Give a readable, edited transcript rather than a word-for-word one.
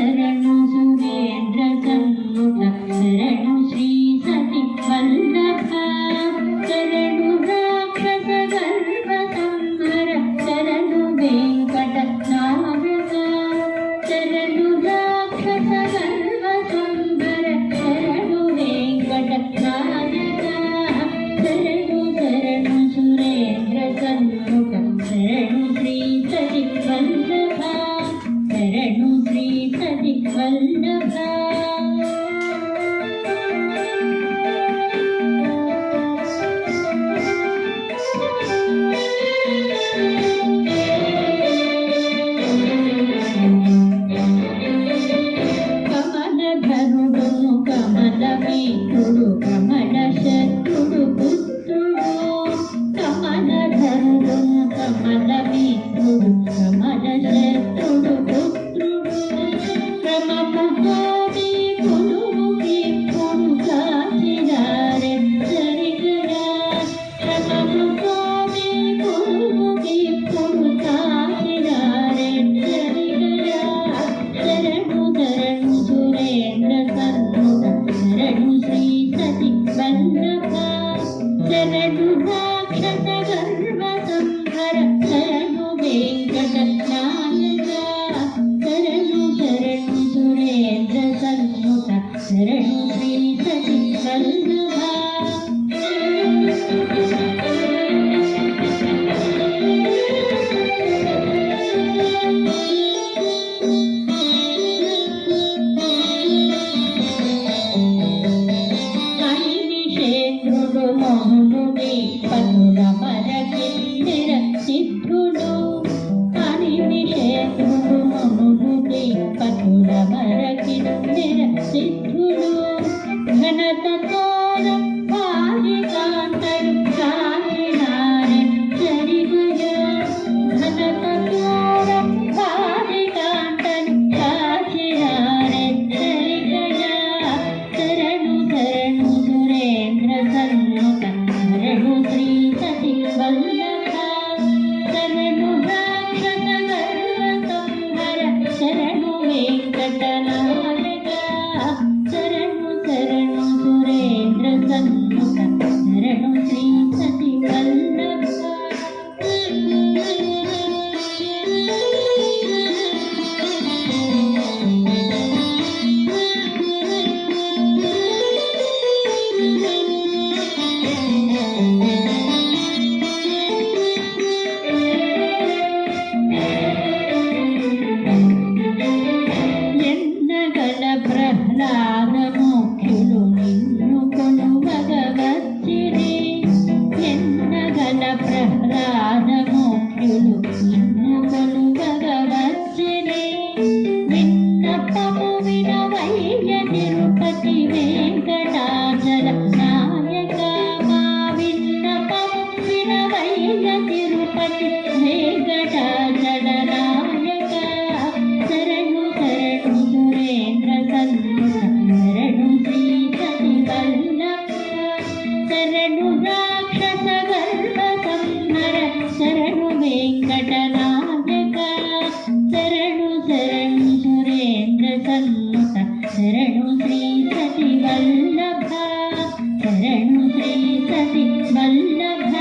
शरणु सुरेन्द्र सन्मुख शरणु श्री सति वल्लभ शरणु राक्षस गर्भ संहर शरणु वेंकट नायक शरणु राक्षस गर्भ संहर शरणु वेंकट नायक शरणु शरणु सुरेन्द्र सन्मुख शरणु श्री सति वल्लभ शरणु श्री सति वल्लभ कमलधरुडु कमलमित्रुडु कमलशत्रुडु पुत्रुडु कमलधरुडु कमलमित्रुडु कमलशत्रुडु पुत्रुडु क्रमము కోటి కొలువుకి పొడుగాచినారె సరిగడా క్రమము కోటి కొలువుకి పొడుగాచినారె సరిగడా శరణు శరణు సురేంద్ర సన్ముఖ శరణు శ్రీ సతి వల్లభ శరణు రాక్షస గర్వ సంహర శరణు వెంకట నాయక శరణు శరణు సురేంద్ర సన్ముఖ శరణు శ్రీ సతి వల్లభ అనిమిషేంద్రుడు మోహనుడి పనుల మరకిందిర సిద్ధుడు అనిమిషేంద్రుడు మోహనుడి పనుల మరకిందిర సిద్ధుడు ఘనతతోర భార్యకాంతడు కాచినారె సరిగయ ఘనతతోర భార్యకాంతడు కాచినారె సరిగయ శరణు శరణు సురేంద్ర సన్ముఖ శరణు శ్రీ సతి వల్లభ శరణు రాక్షస గర్వ సంహర శరణు వెంకట నాయక శరణు శరణు సురేంద్ర సన్ముఖ శరణు శ్రీ సతి వల్లభ ఎన్నగల ప్రహ్లాద ముఖ్యులు నిన్ను కొలువగవచ్చిరి ఎన్నగల ప్రహ్లాద ముఖ్యులు నిన్ను కొలువగవచ్చిరి విన్నపము వినవయ్య తిరుపతి వెంకటాచల నాయక మా విన్నపము వినవయ్య తిరుపతి వెంకటాచల నాయక శరణు శరణు సురేంద్ర సన్ముఖ శరణు శ్రీ సతి వల్లభ శరణు రాక్షస గర్వ సంహర శరణు వెంకట నాయక శరణు శరణు సురేంద్ర సన్ముఖ శరణు శ్రీ సతి వల్లభ శరణు శ్రీ సతి వల్లభ